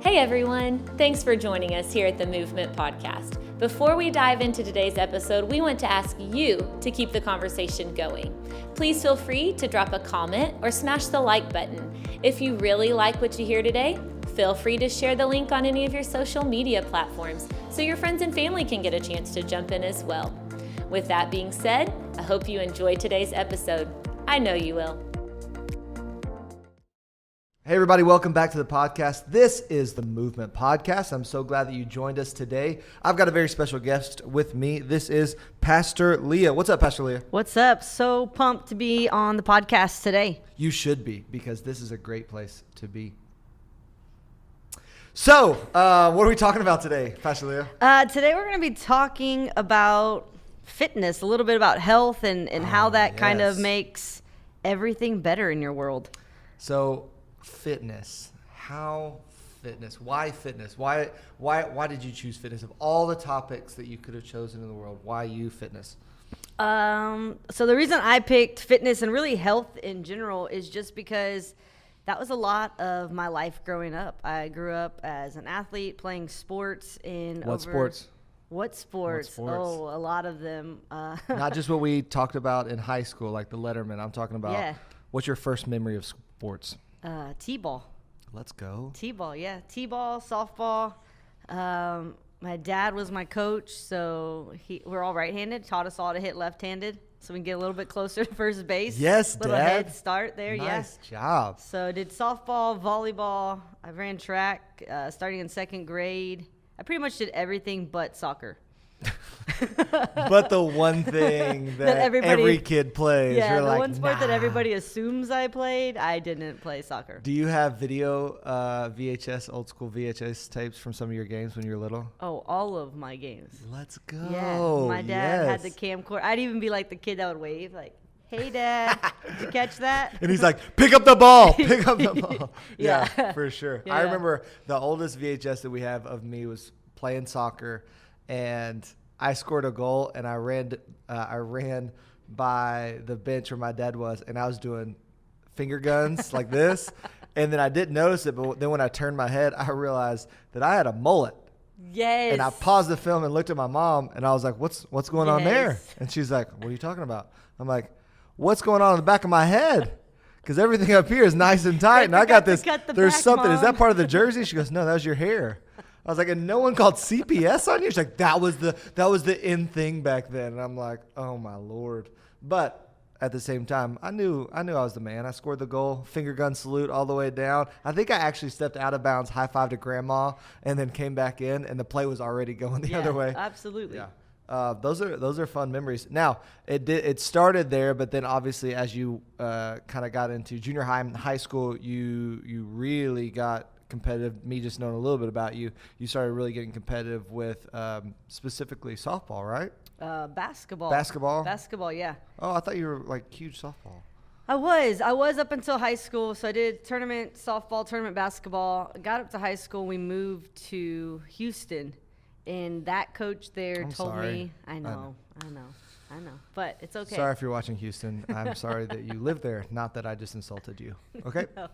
Hey everyone, thanks for joining us here at the Movement Podcast. Before we dive into today's episode, we want to ask you to keep the conversation going. Please feel free to drop a comment or smash the like button. If you really like what you hear today, feel free to share the link on any of your social media platforms so your friends and family can get a chance to jump in as well. With that being said, I hope you enjoyed today's episode. I know you will. Hey everybody, welcome back to the podcast. This is the Movement Podcast. I'm so glad that you joined us today. I've got a very special guest with me. This is Pastor Leah. What's up, Pastor Leah? What's up? So pumped to be on the podcast today. You should be, because this is a great place to be. So, what are we talking about today, Pastor Leah? Today we're going to be talking about fitness, a little bit about health and how that kind of makes everything better in your world. So, fitness. How fitness? Why fitness? Why did you choose fitness? Of all the topics that you could have chosen in the world, why you fitness? So the reason I picked fitness and really health in general is just because that was a lot of my life growing up. I grew up as an athlete playing sports What sports? What sports? Oh, a lot of them. Not just what we talked about in high school, like the Letterman. I'm talking about what's your first memory of sports? T-ball. Let's go. T-ball, yeah. T-ball, softball. My dad was my coach, so we're all right-handed. Taught us all to hit left-handed so we can get a little bit closer to first base. Yes, little Dad. head start there, Nice job. So did softball, volleyball. I ran track starting in second grade. I pretty much did everything but soccer. But the one thing that every kid plays. Yeah, you're the like, one sport that everybody assumes I played, I didn't play soccer. Do you have video VHS, old school VHS tapes from some of your games when you were little? Oh, all of my games. Let's go. Yeah, my dad had the camcorder. I'd even be like the kid that would wave, like, "Hey, Dad, did you catch that?" And he's like, "Pick up the ball, pick up the ball." Yeah. For sure. Yeah. I remember the oldest VHS that we have of me was playing soccer, and I scored a goal, and I ran by the bench where my dad was, and I was doing finger guns like this, and then I didn't notice it, but then when I turned my head, I realized that I had a mullet. Yes. And I paused the film and looked at my mom, and I was like, "What's going on there?" And she's like, "What are you talking about?" I'm like, "What's going on in the back of my head? Because everything up here is nice and tight, and I got this. There's something. Mom. Is that part of the jersey?" She goes, "No, that was your hair." I was like, "And no one called CPS on you?" She's like, that was the in thing back then. And I'm like, "Oh my Lord!" But at the same time, I knew I was the man. I scored the goal, finger gun salute all the way down. I think I actually stepped out of bounds, high five to grandma, and then came back in, and the play was already going the other way. Absolutely. Yeah. Those are fun memories. Now it started there, but then obviously as you kind of got into junior high and high school, you really got competitive. Me just knowing a little bit about you started really getting competitive with specifically softball, right? Basketball, yeah. Oh, I thought you were like huge softball. I was up until high school. So I did tournament softball, tournament basketball. Got up to high school. We moved to Houston, and that coach there told me, I know, but it's okay. Sorry if you're watching Houston. I'm sorry that you live there. Not that I just insulted you. Okay. No,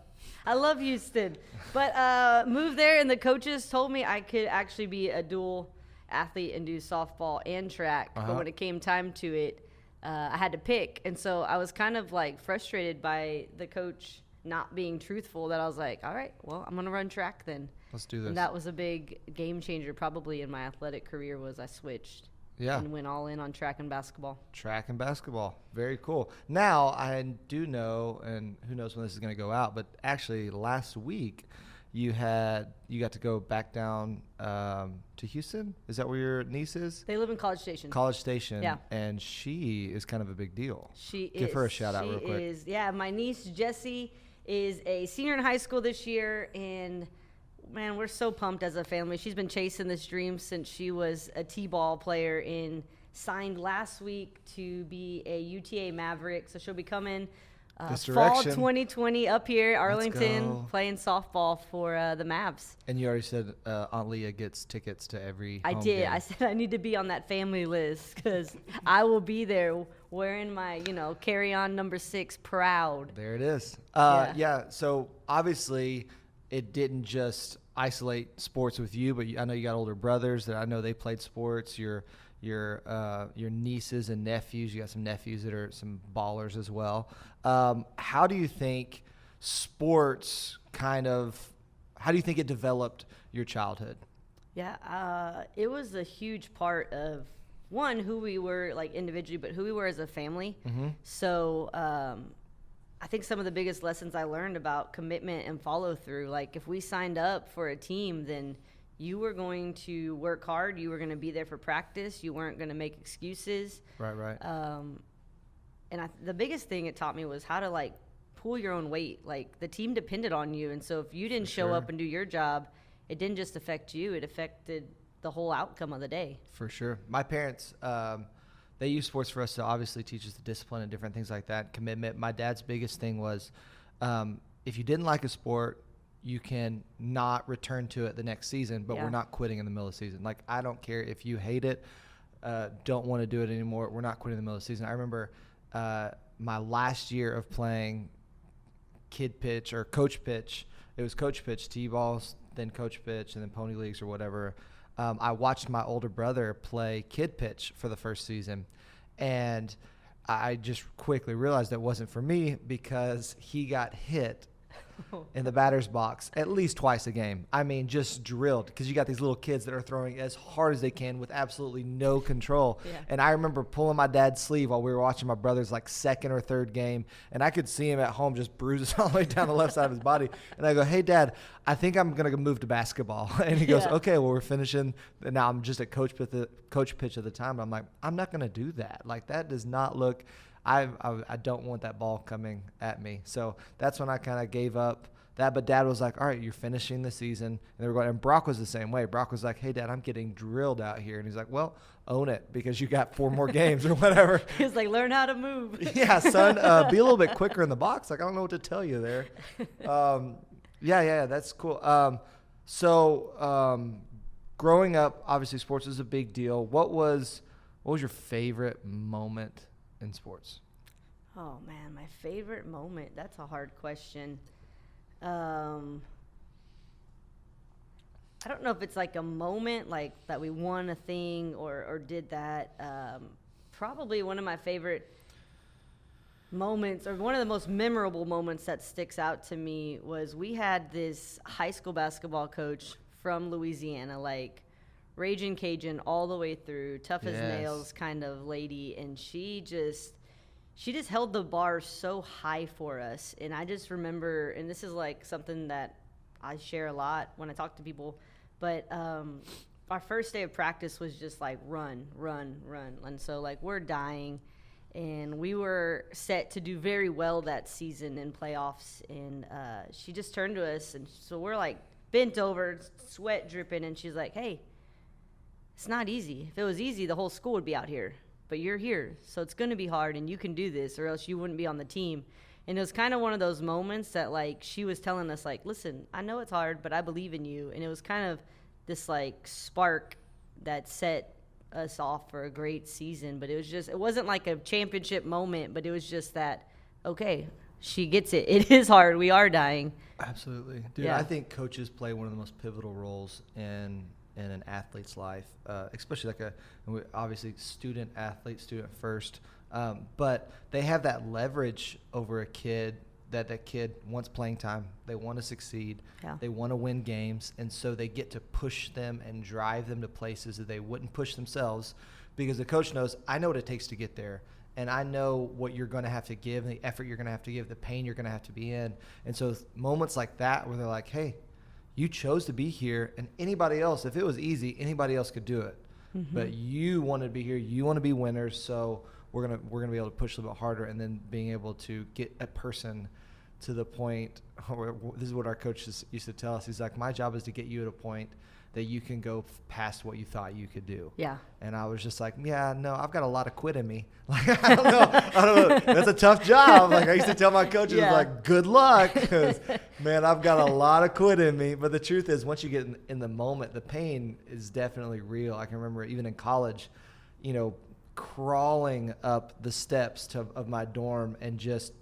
I love Houston, but moved there, and the coaches told me I could actually be a dual athlete and do softball and track. But when it came time to it, I had to pick, and so I was kind of like frustrated by the coach not being truthful. That I was like, all right, well, I'm gonna run track then. Let's do this. And that was a big game changer probably in my athletic career. Was I switched. Yeah. And went all in on track and basketball. Track and basketball. Very cool. Now, I do know, and who knows when this is going to go out, but actually last week you got to go back down to Houston. Is that where your niece is? They live in College Station. College Station. Yeah. And she is kind of a big deal. She is. Give her a shout out real quick. She is. Yeah, my niece Jessie is a senior in high school this year, and man, we're so pumped as a family. She's been chasing this dream since she was a T-ball player and signed last week to be a UTA Maverick. So she'll be coming fall 2020 up here, Arlington, playing softball for the Mavs. And you already said Aunt Leah gets tickets to every I home did. game. I said I need to be on that family list because I will be there wearing my, Carreon number 6 proud. There it is. Yeah. Yeah. So obviously it didn't just isolate sports with you, but I know you got older brothers that I know they played sports. Your nieces and nephews, you got some nephews that are some ballers as well. How do you think sports how do you think it developed your childhood? Yeah, it was a huge part of, one, who we were like individually, but who we were as a family. Mm-hmm. So I think some of the biggest lessons I learned about commitment and follow through, like if we signed up for a team, then you were going to work hard. You were going to be there for practice. You weren't going to make excuses. Right. And the biggest thing it taught me was how to like pull your own weight. Like the team depended on you. And so if you didn't show up and do your job, it didn't just affect you. It affected the whole outcome of the day. For sure. My parents, they use sports for us to obviously teach us the discipline and different things like that, commitment. My dad's biggest thing was if you didn't like a sport, you can not return to it the next season, but we're not quitting in the middle of the season. Like, I don't care if you hate it, don't want to do it anymore. We're not quitting in the middle of the season. I remember my last year of playing kid pitch or coach pitch. It was coach pitch, T-balls, then coach pitch, and then pony leagues or whatever. I watched my older brother play kid pitch for the first season, and I just quickly realized that wasn't for me because he got hit in the batter's box at least twice a game. I mean, just drilled, because you got these little kids that are throwing as hard as they can with absolutely no control. Yeah. And I remember pulling my dad's sleeve while we were watching my brother's like second or third game, and I could see him at home just bruises all the way down the left side of his body. And I go, "Hey, Dad, I think I'm going to move to basketball." And he goes, "Okay, well, we're finishing." And now I'm just at coach pitch at the time. But I'm like, I'm not going to do that. Like, that does not look – I don't want that ball coming at me. So that's when I kind of gave up that. But Dad was like, "All right, you're finishing the season." And they were going, and Brock was the same way. Brock was like, "Hey, Dad, I'm getting drilled out here." And he's like, "Well, own it, because you got 4 more games or whatever." He was like, "Learn how to move." Yeah, son, be a little bit quicker in the box. Like, I don't know what to tell you there. Yeah, that's cool. So growing up, obviously sports is a big deal. What was your favorite moment in sports? Oh man, my favorite moment. That's a hard question. I don't know if it's like a moment like that we won a thing or did that. Probably one of my favorite moments, or one of the most memorable moments that sticks out to me, was we had this high school basketball coach from Louisiana, like Raging Cajun all the way through, tough as nails kind of lady, and she just held the bar so high for us. And I just remember, and this is like something that I share a lot when I talk to people, but our first day of practice was just like run. And so like we're dying, and we were set to do very well that season in playoffs, and she just turned to us, and so we're like bent over, sweat dripping, and she's like, "Hey, it's not easy. If it was easy, the whole school would be out here. But you're here, so it's going to be hard, and you can do this, or else you wouldn't be on the team." And it was kind of one of those moments that, like, she was telling us, like, "Listen, I know it's hard, but I believe in you." And it was kind of this, like, spark that set us off for a great season. But it wasn't like a championship moment, but it was just that, okay, she gets it. It is hard. We are dying. Absolutely. Dude, I think coaches play one of the most pivotal roles in an athlete's life, especially like obviously student first, but they have that leverage over a kid, that kid wants playing time, they want to succeed, they want to win games, and so they get to push them and drive them to places that they wouldn't push themselves, because the coach knows, I know what it takes to get there, and I know what you're going to have to give, the effort you're going to have to give, the pain you're going to have to be in. And so moments like that where they're like, "Hey, you chose to be here, and anybody else, if it was easy, anybody else could do it. Mm-hmm. But you want to be here. You want to be winners. So we're gonna be able to push a little bit harder." And then being able to get a person to the point where, this is what our coach used to tell us. He's like, "My job is to get you at a point that you can go past what you thought you could do." Yeah. And I was just like, "Yeah, no, I've got a lot of quit in me." Like, I don't know. That's a tough job. Like, I used to tell my coaches, like, "Good luck," because, man, I've got a lot of quit in me. But the truth is, once you get in the moment, the pain is definitely real. I can remember even in college, crawling up the steps of my dorm and just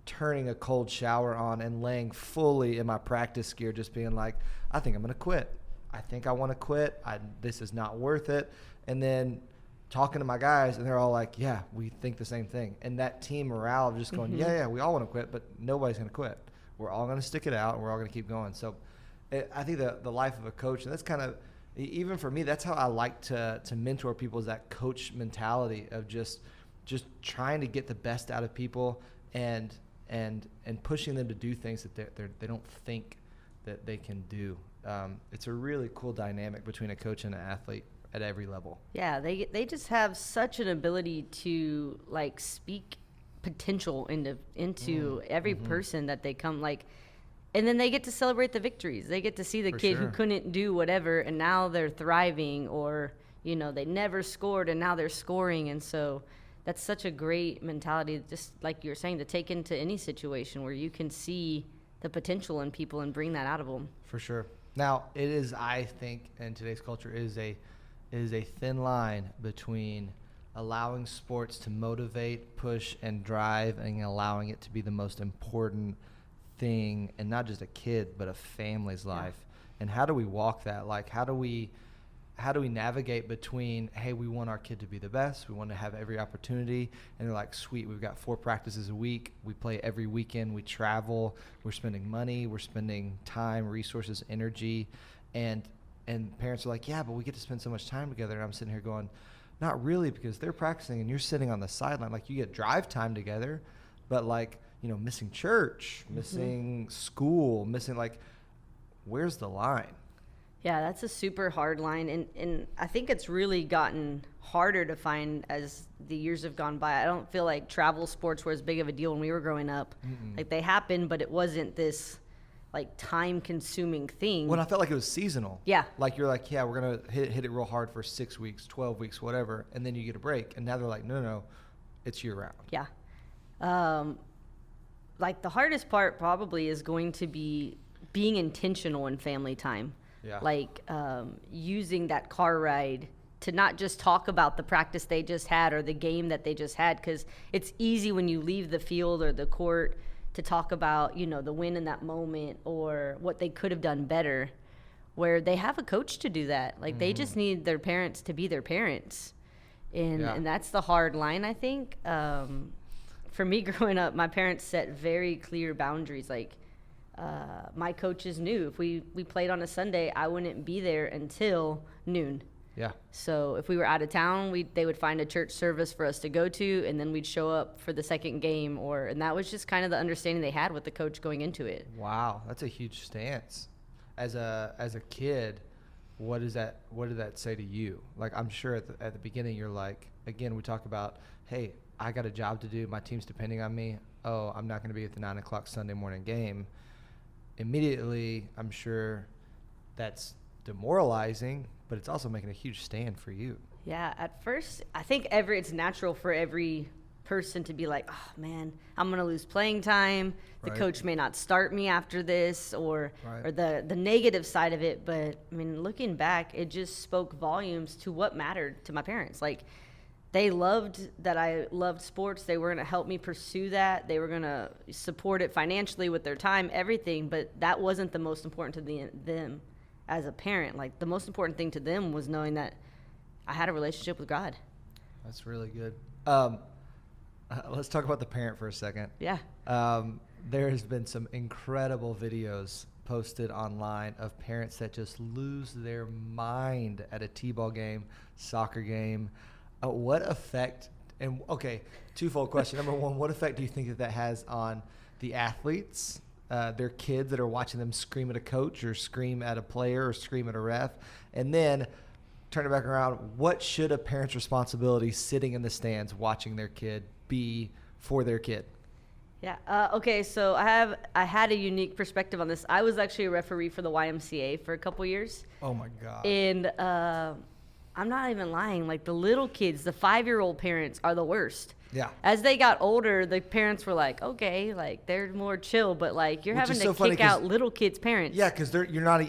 turning a cold shower on and laying fully in my practice gear, just being like, I think I'm going to quit. I think I want to quit. This is not worth it. And then talking to my guys, and they're all like, yeah, we think the same thing. And that team morale of just going, yeah, we all want to quit, but nobody's going to quit. We're all going to stick it out, and we're all going to keep going. So I think the life of a coach, and that's kind of, even for me, that's how I like to mentor people, is that coach mentality of just trying to get the best out of people and pushing them to do things that they don't think that they can do. It's a really cool dynamic between a coach and an athlete at every level. Yeah, they just have such an ability to like speak potential into every person that they come, like, and then they get to celebrate the victories. They get to see the kid who couldn't do whatever, and now they're thriving, or they never scored and now they're scoring. And so that's such a great mentality, just like you were saying, to take into any situation where you can see the potential in people and bring that out of them. For sure. Now, it is, I think, in today's culture, is a thin line between allowing sports to motivate, push, and drive, and allowing it to be the most important thing, and not just a kid, but a family's life. And how do we walk that? Like, how do we navigate between, hey, we want our kid to be the best, we want to have every opportunity, and they're like, sweet, we've got 4 practices a week, we play every weekend, we travel, we're spending money, we're spending time, resources, energy, and parents are like, yeah, but we get to spend so much time together. And I'm sitting here going, not really, because they're practicing and you're sitting on the sideline. Like, you get drive time together, but like, missing church, missing school, missing, like, where's the line? Yeah, that's a super hard line. And I think it's really gotten harder to find as the years have gone by. I don't feel like travel sports were as big of a deal when we were growing up. Like, they happened, but it wasn't this like time-consuming thing. Well, I felt like it was seasonal. Yeah. Like, you're like, yeah, we're going to hit it real hard for 6 weeks, 12 weeks, whatever, and then you get a break. And now they're like, no, it's year-round. Yeah. Like, the hardest part probably is going to be being intentional in family time. Yeah. Like, using that car ride to not just talk about the practice they just had or the game that they just had, because it's easy when you leave the field or the court to talk about, the win in that moment or what they could have done better, where they have a coach to do that. Like, they just need their parents to be their parents. And that's the hard line, I think. For me growing up, my parents set very clear boundaries. Like, my coaches knew if we played on a Sunday, I wouldn't be there until noon. Yeah. So if we were out of town, they would find a church service for us to go to, and then we'd show up for the second game, and that was just kind of the understanding they had with the coach going into it. Wow, that's a huge stance. As a kid, what did that say to you? Like, I'm sure at the beginning you're like, again, we talk about, hey, I got a job to do, my team's depending on me. Oh, I'm not going to be at the 9 o'clock Sunday morning game. Immediately, I'm sure that's demoralizing, but it's also making a huge stand for you. Yeah, at first, I think it's natural for every person to be like, oh man, I'm going to lose playing time. The coach may not start me after this, or the negative side of it. But I mean, looking back, it just spoke volumes to what mattered to my parents. Like, they loved that I loved sports. They were going to help me pursue that. They were going to support it financially with their time, everything. But that wasn't the most important to them as a parent. Like, the most important thing to them was knowing that I had a relationship with God. That's really good. Let's talk about the parent for a second. Yeah. There has been some incredible videos posted online of parents that just lose their mind at a t-ball game, soccer game. What effect, and okay, twofold question. Number one, what effect do you think that has on the athletes, their kids that are watching them scream at a coach or scream at a player or scream at a ref? And then turn it back around, what should a parent's responsibility sitting in the stands watching their kid be for their kid? Yeah. Okay. So I had a unique perspective on this. I was actually a referee for the YMCA for a couple years. Oh my God. And I'm not even lying. Like, the little kids, the 5-year-old parents are the worst. Yeah. As they got older, the parents were like, okay, like, they're more chill, but like, you're having to kick out little kids' parents. Yeah, because you're not,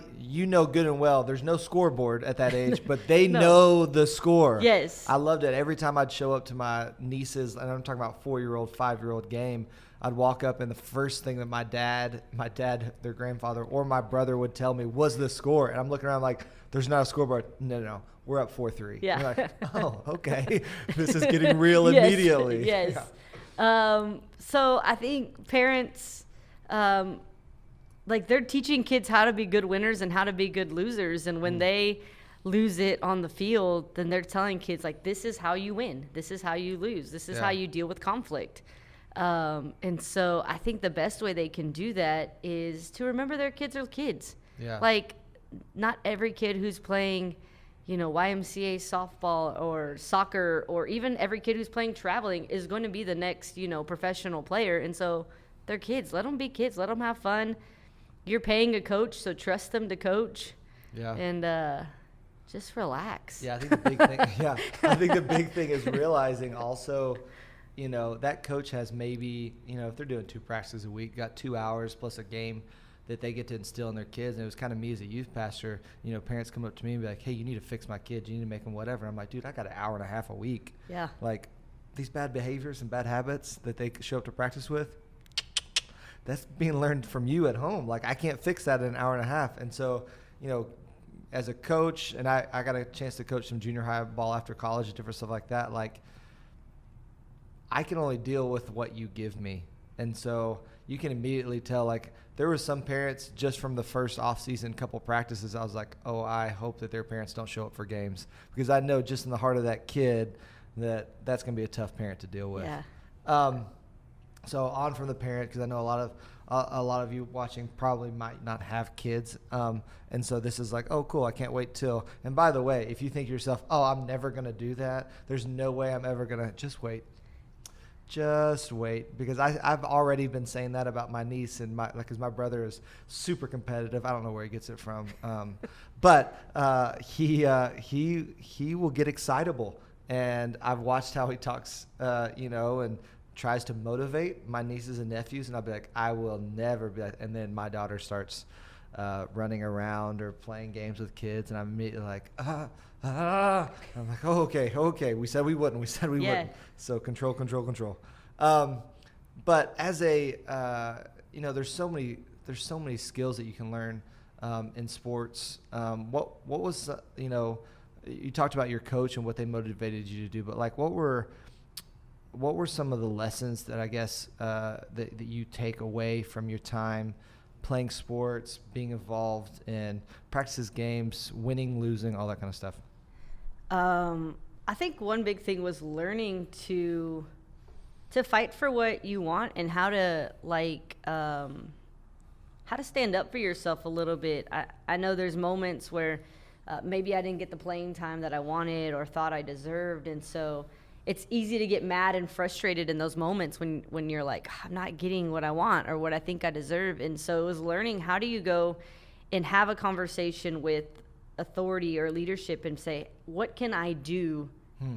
good and well, there's no scoreboard at that age, but they know the score. Yes. I loved it. Every time I'd show up to my nieces, and I'm talking about 4-year-old, 5-year-old game, I'd walk up and the first thing that my dad, their grandfather, or my brother would tell me was the score. And I'm looking around like, there's not a scoreboard. No. We're up 4-3. Yeah. You're like, oh, okay. This is getting real immediately. Yes. Yeah. So I think parents, like they're teaching kids how to be good winners and how to be good losers. And when they lose it on the field, then they're telling kids like, this is how you win. This is how you lose. This is how you deal with conflict. And so I think the best way they can do that is to remember their kids are kids. Yeah. Like not every kid who's playing, YMCA softball or soccer, or even every kid who's playing traveling is going to be the next, professional player. And so they're kids. Let them be kids. Let them have fun. You're paying a coach, so trust them to coach. Yeah. And just relax. Yeah, I think the big thing. I think the big thing is realizing also, that coach has maybe, if they're doing 2 practices a week, got 2 hours plus a game that they get to instill in their kids. And it was kind of me as a youth pastor, parents come up to me and be like, hey, you need to fix my kids. You need to make them whatever. I'm like, dude, I got an hour and a half a week. Yeah. Like these bad behaviors and bad habits that they show up to practice with, that's being learned from you at home. Like I can't fix that in an hour and a half. And so, as a coach, and I got a chance to coach some junior high ball after college and different stuff like that, like I can only deal with what you give me. And so you can immediately tell, like, there were some parents just from the first off-season couple practices, I was like, oh, I hope that their parents don't show up for games, because I know just in the heart of that kid that's going to be a tough parent to deal with. Yeah. So on from the parent, because I know a lot of you watching probably might not have kids. And so this is like, oh, cool, I can't wait till. And by the way, if you think to yourself, oh, I'm never going to do that, there's no way I'm ever going to, just wait. Just wait, because I've already been saying that about my niece and because my brother is super competitive. I don't know where he gets it from, but he will get excitable, and I've watched how he talks, and tries to motivate my nieces and nephews, and I'll be like, I will never be like. And then my daughter starts running around or playing games with kids, and I'm immediately like, I'm like, oh, okay. We said we wouldn't. Wouldn't. So control. But as a, there's so many skills that you can learn in sports. What was, you talked about your coach and what they motivated you to do, but like, what were some of the lessons that I guess that you take away from your time playing sports, being involved in practices, games, winning, losing, all that kind of stuff? I think one big thing was learning to fight for what you want and how to stand up for yourself a little bit. I know there's moments where maybe I didn't get the playing time that I wanted or thought I deserved, and so it's easy to get mad and frustrated in those moments when you're like, I'm not getting what I want or what I think I deserve. And so it was learning, how do you go and have a conversation with authority or leadership and say, what can I do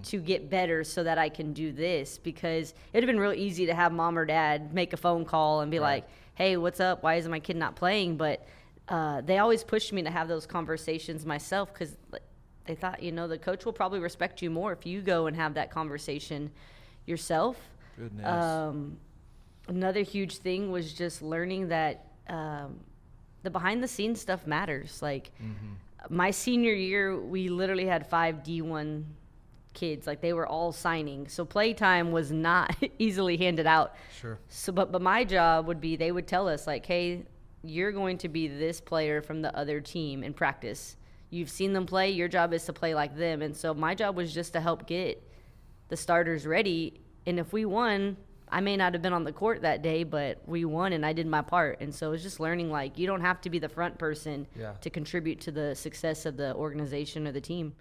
to get better so that I can do this? Because it'd have been real easy to have mom or dad make a phone call and be like, hey, what's up? Why isn't my kid not playing? But they always pushed me to have those conversations myself, because they thought, the coach will probably respect you more if you go and have that conversation yourself. Goodness. Another huge thing was just learning that the behind-the-scenes stuff matters. Like, my senior year, we literally had 5 D1 kids. Like, they were all signing. So playtime was not easily handed out. Sure. So, but my job would be, they would tell us, like, hey, you're going to be this player from the other team in practice. You've seen them play. Your job is to play like them. And so my job was just to help get the starters ready. And if we won, I may not have been on the court that day, but we won and I did my part. And so it's just learning, like, you don't have to be the front person to contribute to the success of the organization or the team.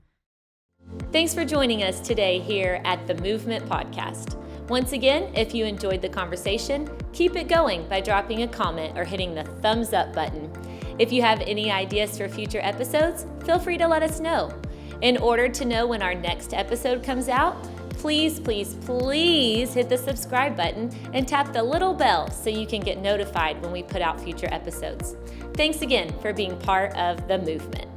Thanks for joining us today here at the Movement Podcast. Once again, if you enjoyed the conversation, keep it going by dropping a comment or hitting the thumbs up button. If you have any ideas for future episodes, feel free to let us know. In order to know when our next episode comes out, please hit the subscribe button and tap the little bell so you can get notified when we put out future episodes. Thanks again for being part of the movement.